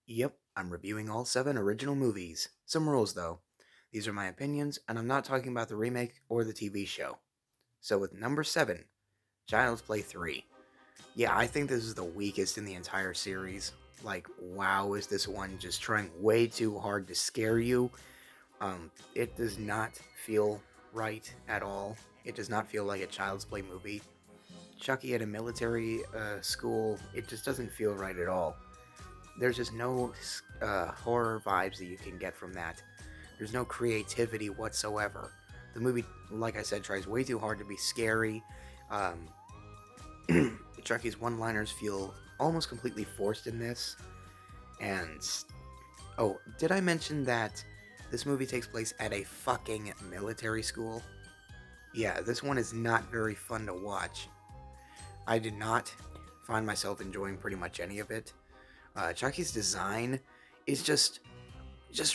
Yep, I'm reviewing all 7 original movies. Some rules though. These are my opinions, and I'm not talking about the remake or the TV show. So with number 7, Child's Play 3. Yeah, I think this is the weakest in the entire series. Like, wow, is this one just trying way too hard to scare you? It does not feel right at all. It does not feel like a Child's Play movie. Chucky at a military school, it just doesn't feel right at all. There's just no horror vibes that you can get from that. There's no creativity whatsoever. The movie, like I said, tries way too hard to be scary. Um, Chucky's one-liners feel almost completely forced in this. And oh, did I mention that this movie takes place at a fucking military school? Yeah, this one is not very fun to watch. I did not find myself enjoying pretty much any of it. Chucky's design is just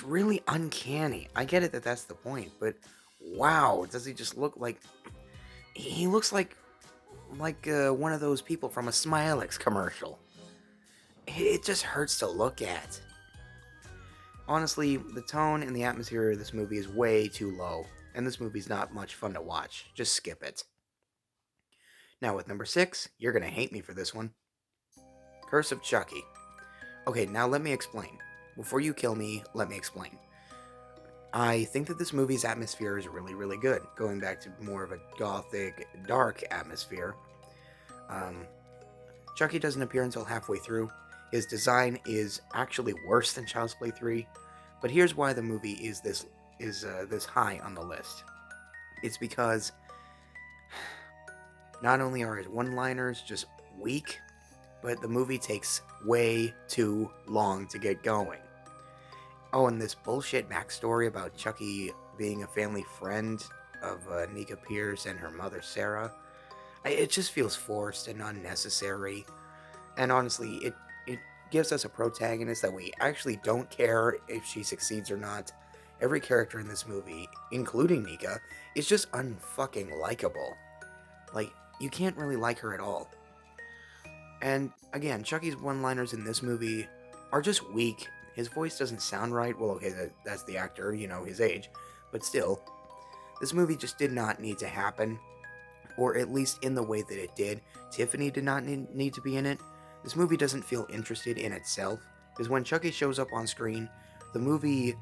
really uncanny. I get it that that's the point, but wow, does he just look like he looks like one of those people from a Smilex commercial. It just hurts to look at. Honestly, the tone and the atmosphere of this movie is way too low, and this movie's not much fun to watch. Just skip it. Now with number 6, you're gonna hate me for this one. Curse of Chucky. Okay, now let me explain. Before you kill me, let me explain. I think that this movie's atmosphere is really, really good, going back to more of a gothic, dark atmosphere. Um, Chucky doesn't appear until halfway through. His design is actually worse than Child's Play 3, but here's why the movie is this high on the list. It's because not only are his one-liners just weak, but the movie takes way too long to get going. Oh, and this bullshit backstory about Chucky being a family friend of Nika Pierce and her mother Sarah, it just feels forced and unnecessary. And honestly, it gives us a protagonist that we actually don't care if she succeeds or not. Every character in this movie, including Nika, is just unfucking likable. Like, you can't really like her at all. And again, Chucky's one-liners in this movie are just weak. His voice doesn't sound right. Well, okay, that's the actor, his age. But still, this movie just did not need to happen. Or at least in the way that it did. Tiffany did not need to be in it. This movie doesn't feel interested in itself. Because when Chucky shows up on screen, the movie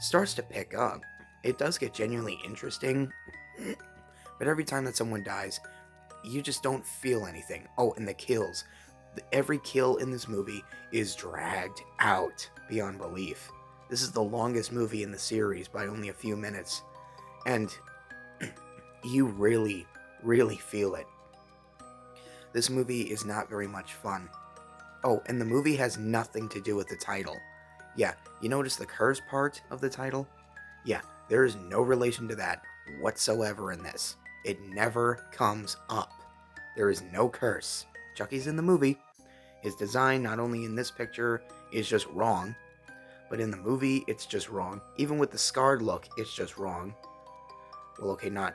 starts to pick up. It does get genuinely interesting. But every time that someone dies, you just don't feel anything. Oh, and the kills. Every kill in this movie is dragged out beyond belief. This is the longest movie in the series by only a few minutes. And you really, really feel it. This movie is not very much fun. Oh, and the movie has nothing to do with the title. Yeah, you notice the curse part of the title? Yeah, there is no relation to that whatsoever in this. It never comes up. There is no curse. Chucky's in the movie. His design, not only in this picture, is just wrong, but in the movie, it's just wrong. Even with the scarred look, it's just wrong. Well, okay, not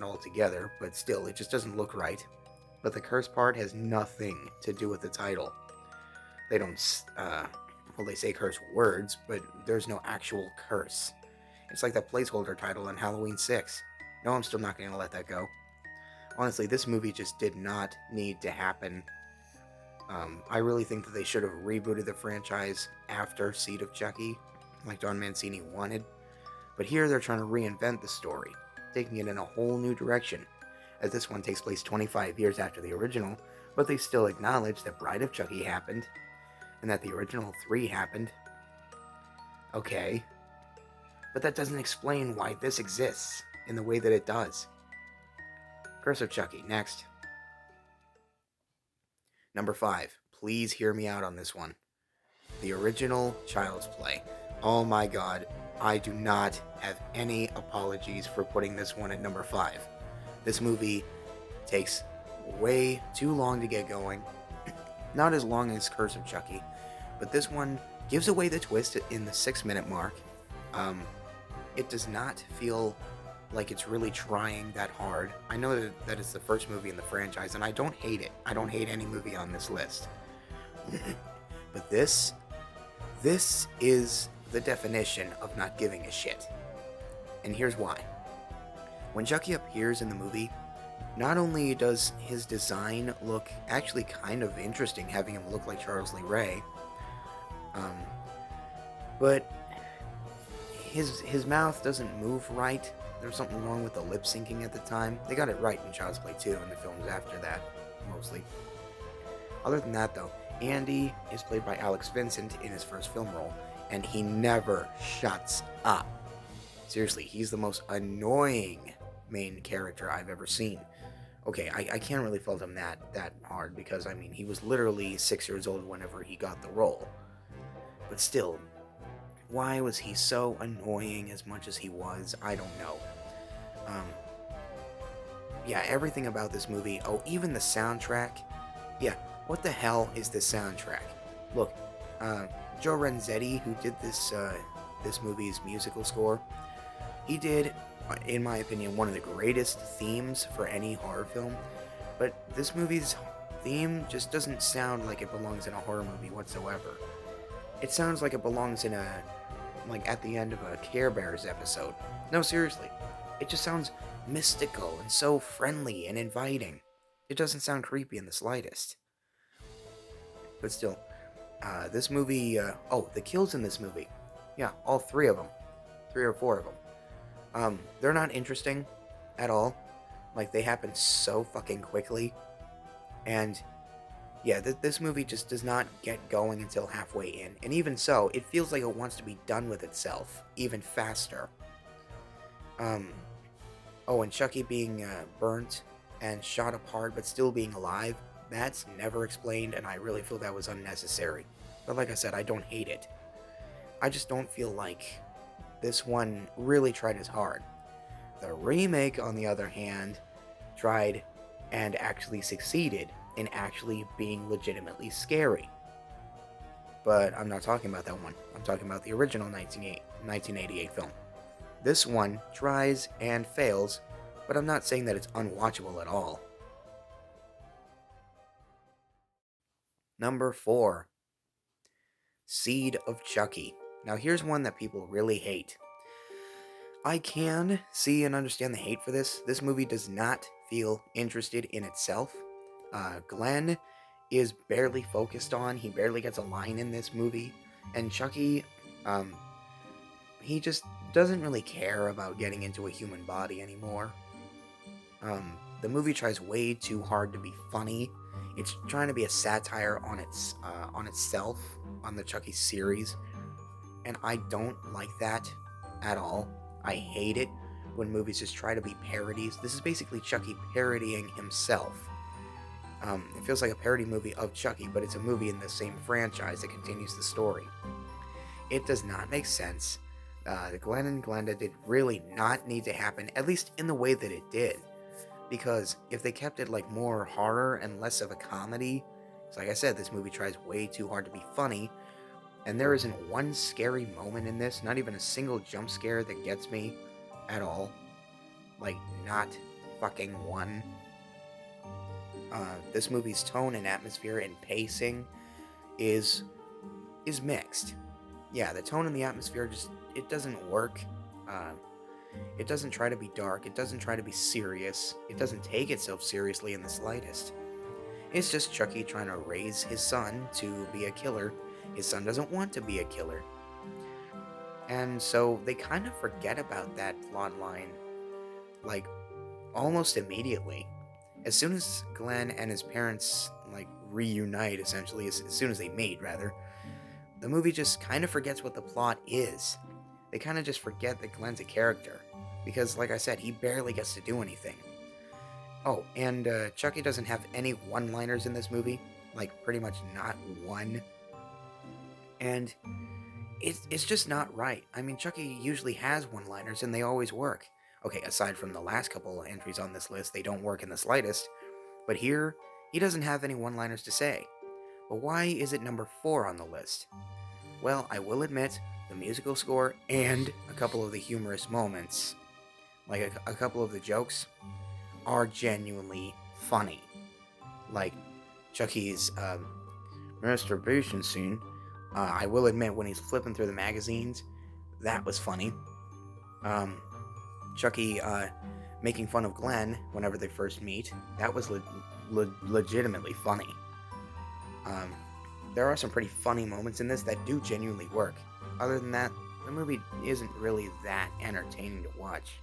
altogether, but still, it just doesn't look right. But the curse part has nothing to do with the title. They don't, well, they say curse words, but there's no actual curse. It's like that placeholder title on Halloween 6. No, I'm still not going to let that go. Honestly, this movie just did not need to happen. I really think that they should have rebooted the franchise after Seed of Chucky, like Don Mancini wanted. But here they're trying to reinvent the story, taking it in a whole new direction, as this one takes place 25 years after the original, but they still acknowledge that Bride of Chucky happened, and that the original 3 happened. Okay, but that doesn't explain why this exists in the way that it does. Curse of Chucky, next. Number 5, please hear me out on this one. The original Child's Play. Oh my god, I do not have any apologies for putting this one at number 5. This movie takes way too long to get going. Not as long as Curse of Chucky, but this one gives away the twist in the 6-minute mark. It does not feel like it's really trying that hard. I know that it's the first movie in the franchise, and I don't hate it. I don't hate any movie on this list. But this This is the definition of not giving a shit. And here's why. When Chucky appears in the movie, not only does his design look actually kind of interesting, having him look like Charles Lee Ray, but his mouth doesn't move right. There's something wrong with the lip syncing at the time. They got it right in Child's Play 2 and the films after that, mostly. Other than that, though, Andy is played by Alex Vincent in his first film role, and he never shuts up. Seriously, he's the most annoying main character I've ever seen. Okay, I can't really fault him that hard, because, I mean, he was literally 6 years old whenever he got the role. But still, why was he so annoying as much as he was? I don't know. Yeah, everything about this movie, even the soundtrack. Yeah, what the hell is this soundtrack? Look, Joe Renzetti, who did this movie's musical score, he did, in my opinion, one of the greatest themes for any horror film, but this movie's theme just doesn't sound like it belongs in a horror movie whatsoever. It sounds like it belongs in at the end of a Care Bears episode. No, seriously. It just sounds mystical and so friendly and inviting. It doesn't sound creepy in the slightest. But still, this movie, the kills in this movie. Yeah, all 3 of them. 3 or 4 of them. They're not interesting at all. Like, they happen so fucking quickly. And yeah, this movie just does not get going until halfway in. And even so, it feels like it wants to be done with itself even faster. And Chucky being burnt and shot apart but still being alive, that's never explained, and I really feel that was unnecessary. But like I said, I don't hate it. I just don't feel like this one really tried as hard. The remake, on the other hand, tried and actually succeeded in actually being legitimately scary. But I'm not talking about that one. I'm talking about the original 1988 film. This one tries and fails, but I'm not saying that it's unwatchable at all. Number 4. Seed of Chucky. Now here's one that people really hate. I can see and understand the hate for this. This movie does not feel interested in itself. Glenn is barely focused on. He barely gets a line in this movie. And Chucky, he just doesn't really care about getting into a human body anymore. The movie tries way too hard to be funny. It's trying to be a satire on itself, on the Chucky series. And I don't like that at all. I hate it when movies just try to be parodies. This is basically Chucky parodying himself. It feels like a parody movie of Chucky, but it's a movie in the same franchise that continues the story. It does not make sense. The Glenn and Glenda did really not need to happen, at least in the way that it did. Because if they kept it like more horror and less of a comedy, so like I said, this movie tries way too hard to be funny, and there isn't one scary moment in this, not even a single jump scare that gets me at all. Like, not fucking one. This movie's tone and atmosphere and pacing is mixed. Yeah, the tone and the atmosphere it doesn't work. It doesn't try to be dark. It doesn't try to be serious. It doesn't take itself seriously in the slightest. It's just Chucky trying to raise his son to be a killer. His son doesn't want to be a killer. And so they kind of forget about that plot line, like, almost immediately. As soon as Glenn and his parents, reunite, essentially, as soon as they meet, rather, the movie just kind of forgets what the plot is. They kind of just forget that Glenn's a character. Because, like I said, he barely gets to do anything. Oh, and Chucky doesn't have any one-liners in this movie. Pretty much not one. And it's just not right. I mean, Chucky usually has one-liners, and they always work. Okay, aside from the last couple of entries on this list, they don't work in the slightest. But here, he doesn't have any one-liners to say. But why is it number 4 on the list? Well, I will admit, the musical score and a couple of the humorous moments, like a couple of the jokes, are genuinely funny. Like Chucky's masturbation scene. I will admit, when he's flipping through the magazines, that was funny. Um, Chucky making fun of Glenn whenever they first meet, that was legitimately funny. Um, there are some pretty funny moments in this that do genuinely work. Other than that, the movie isn't really that entertaining to watch.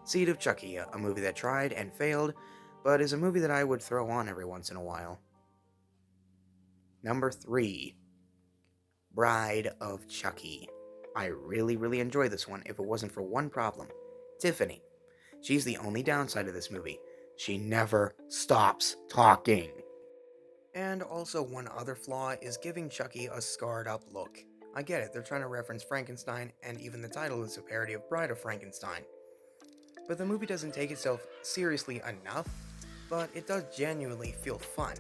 Seed of Chucky, a movie that tried and failed, but is a movie that I would throw on every once in a while. Number 3, Bride of Chucky. I really enjoy this one if it wasn't for one problem. Tiffany. She's the only downside of this movie. She never stops talking. And also, one other flaw is giving Chucky a scarred up look. I get it, they're trying to reference Frankenstein, and even the title is a parody of Bride of Frankenstein. But the movie doesn't take itself seriously enough, but it does genuinely feel fun.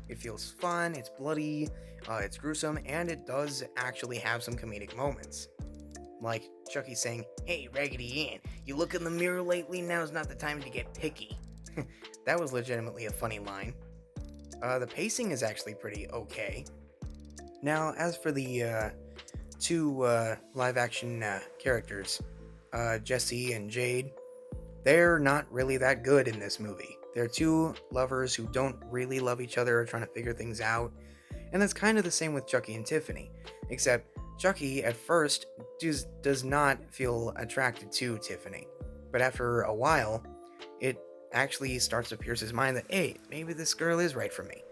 It feels fun, it's bloody, it's gruesome, and it does actually have some comedic moments. Like Chucky saying, "Hey, Raggedy Ann, you look in the mirror lately? Now's not the time to get picky." That was legitimately a funny line. The pacing is actually pretty okay. Now, as for the two live action characters, Jesse and Jade, they're not really that good in this movie. They're two lovers who don't really love each other or trying to figure things out. And that's kind of the same with Chucky and Tiffany, except Chucky at first does not feel attracted to Tiffany. But after a while, it actually starts to pierce his mind that, hey, maybe this girl is right for me.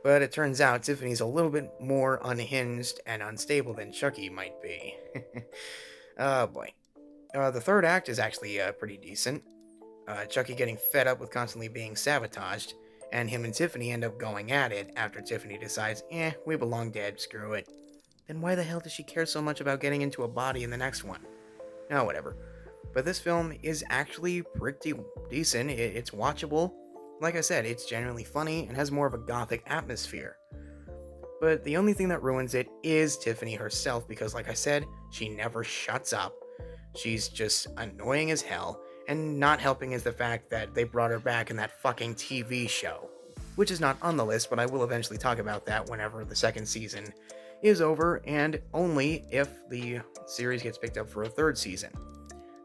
But it turns out Tiffany's a little bit more unhinged and unstable than Chucky might be. Oh boy. The third act is actually pretty decent. Chucky getting fed up with constantly being sabotaged, and him and Tiffany end up going at it after Tiffany decides, we belong dead, screw it. Then why the hell does she care so much about getting into a body in the next one? Oh, whatever. But this film is actually pretty decent. It's watchable. Like I said, it's genuinely funny and has more of a gothic atmosphere. But the only thing that ruins it is Tiffany herself because, like I said, she never shuts up. She's just annoying as hell, and not helping is the fact that they brought her back in that fucking TV show. Which is not on the list, but I will eventually talk about that whenever the second season is over, and only if the series gets picked up for a third season.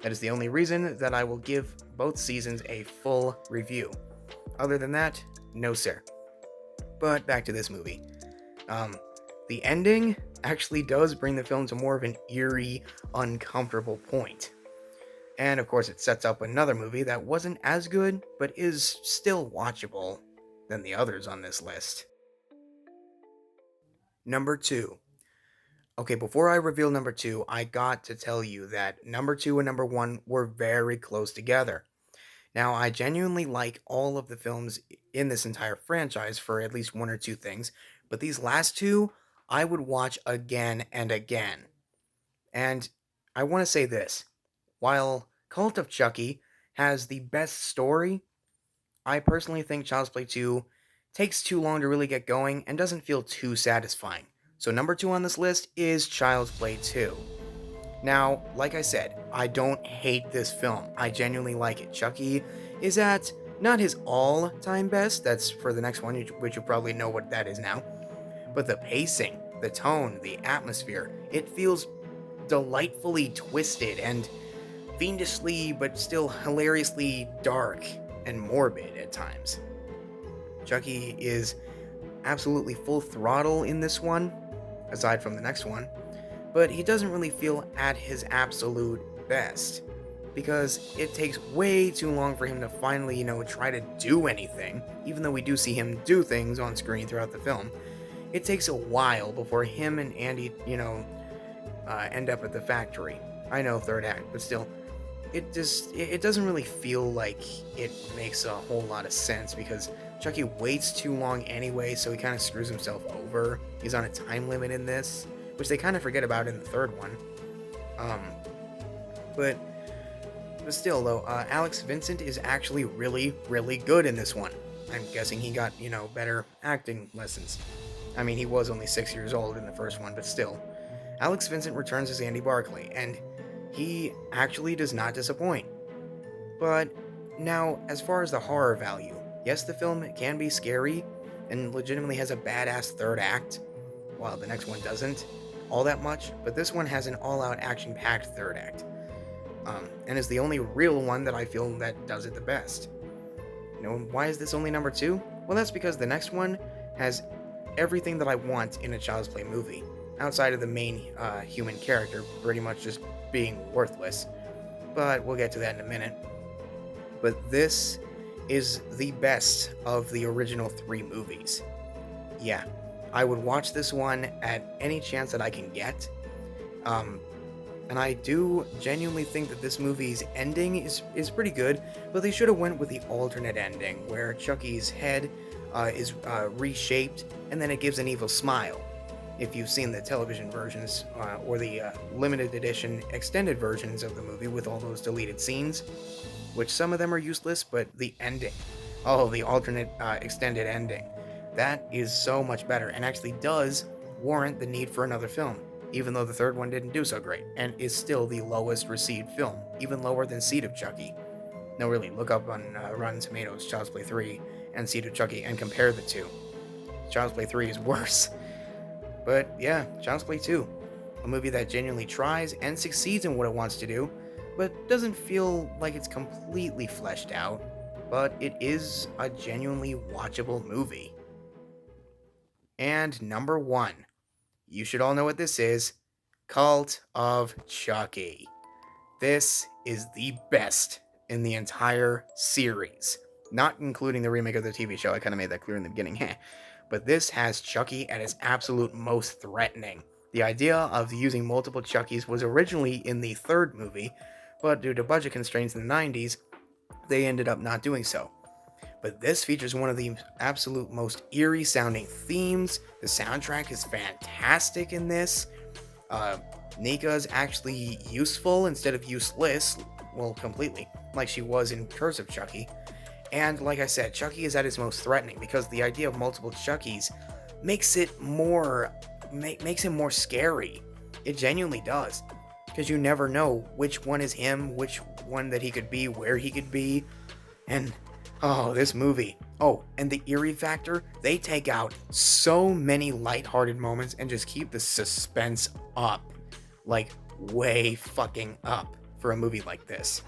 That is the only reason that I will give both seasons a full review. Other than that, no sir. But back to this movie. The ending actually does bring the film to more of an eerie, uncomfortable point. And of course, it sets up another movie that wasn't as good, but is still watchable than the others on this list. Number 2. Okay, before I reveal number 2, I got to tell you that number 2 and number 1 were very close together. Now, I genuinely like all of the films in this entire franchise for at least one or two things, but these last two, I would watch again and again. And I want to say this. While Cult of Chucky has the best story, I personally think Child's Play 2 takes too long to really get going and doesn't feel too satisfying. So number 2 on this list is Child's Play 2. Now, like I said, I don't hate this film. I genuinely like it. Chucky is at not his all-time best, that's for the next one, which you probably know what that is now, but the pacing, the tone, the atmosphere, it feels delightfully twisted and fiendishly but still hilariously dark and morbid at times. Chucky is absolutely full throttle in this one, aside from the next one, but he doesn't really feel at his absolute best because it takes way too long for him to finally, try to do anything, even though we do see him do things on screen throughout the film. It takes a while before him and Andy, end up at the factory. I know third act, but still, it doesn't really feel like it makes a whole lot of sense because Chucky waits too long anyway, so he kind of screws himself over. He's on a time limit in this, which they kind of forget about in the third one. But still though, Alex Vincent is actually really good in this one. I'm guessing he got, better acting lessons. I mean, he was only 6 years old in the first one, but still. Alex Vincent returns as Andy Barclay, and he actually does not disappoint. But now, as far as the horror value, yes, the film can be scary and legitimately has a badass third act, while the next one doesn't all that much, but this one has an all-out action-packed third act, and is the only real one that I feel that does it the best. Why is this only number 2? Well, that's because the next one has everything that I want in a Child's Play movie, outside of the main human character pretty much just being worthless, but we'll get to that in a minute. But this is the best of the original 3 movies. Yeah, I would watch this one at any chance that I can get. And I do genuinely think that this movie's ending is pretty good, but they should have went with the alternate ending, where Chucky's head is reshaped, and then it gives an evil smile. If you've seen the television versions, or the limited edition extended versions of the movie with all those deleted scenes, which some of them are useless, but the ending, the alternate extended ending, that is so much better, and actually does warrant the need for another film, even though the third one didn't do so great, and is still the lowest received film, even lower than Seed of Chucky. No, really, look up on Rotten Tomatoes Child's Play 3 and Seed of Chucky and compare the two. Child's Play 3 is worse. But yeah, Child's Play 2, a movie that genuinely tries and succeeds in what it wants to do, but doesn't feel like it's completely fleshed out, but it is a genuinely watchable movie. And number 1. You should all know what this is. Cult of Chucky. This is the best in the entire series. Not including the remake of the TV show. I kind of made that clear in the beginning. But this has Chucky at its absolute most threatening. The idea of using multiple Chuckies was originally in the third movie, but due to budget constraints in the 90s, they ended up not doing so. But this features one of the absolute most eerie sounding themes. The soundtrack is fantastic in this. Nika's actually useful instead of useless. Well, completely. Like she was in Curse of Chucky. And like I said, Chucky is at his most threatening because the idea of multiple Chuckies makes it more scary. It genuinely does. Because you never know which one is him, which one that he could be, where he could be. And this movie. And the eerie factor, they take out so many lighthearted moments and just keep the suspense up. Like, way fucking up for a movie like this.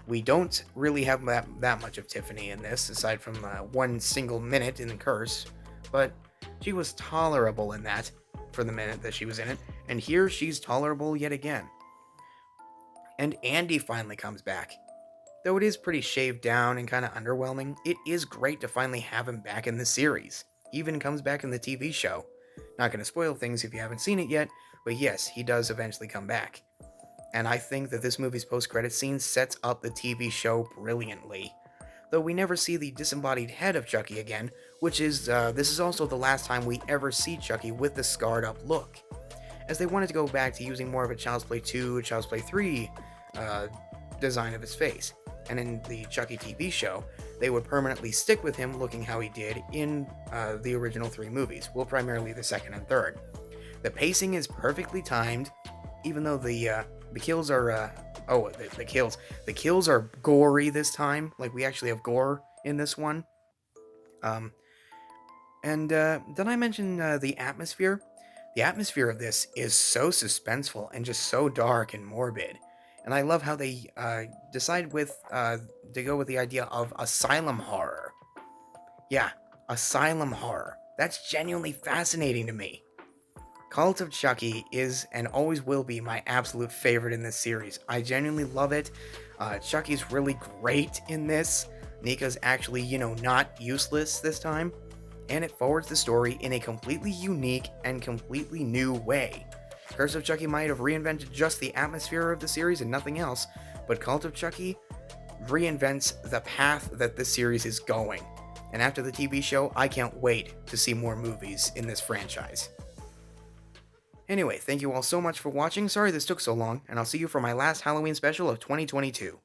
We don't really have that much of Tiffany in this, aside from one single minute in The Curse, but she was tolerable in that for the minute that she was in it, and here she's tolerable yet again. And Andy finally comes back. Though it is pretty shaved down and kind of underwhelming, it is great to finally have him back in the series. He even comes back in the TV show. Not going to spoil things if you haven't seen it yet, but yes, he does eventually come back. And I think that this movie's post-credit scene sets up the TV show brilliantly. Though we never see the disembodied head of Chucky again, which is, this is also the last time we ever see Chucky with the scarred up look. As they wanted to go back to using more of a Child's Play 2, Child's Play 3 design of his face. And in the Chucky TV show, they would permanently stick with him looking how he did in the original 3 movies, well, primarily the second and third. The pacing is perfectly timed, even though the kills are the kills are gory this time. Like, we actually have gore in this one. Did I mention the atmosphere? The atmosphere of this is so suspenseful and just so dark and morbid. And I love how they decide to go with the idea of asylum horror. Yeah, asylum horror. That's genuinely fascinating to me. Cult of Chucky is and always will be my absolute favorite in this series. I genuinely love it. Chucky's really great in this. Nika's actually, not useless this time. And it forwards the story in a completely unique and completely new way. Curse of Chucky might have reinvented just the atmosphere of the series and nothing else, but Cult of Chucky reinvents the path that this series is going. And after the TV show, I can't wait to see more movies in this franchise. Anyway, thank you all so much for watching. Sorry this took so long, and I'll see you for my last Halloween special of 2022.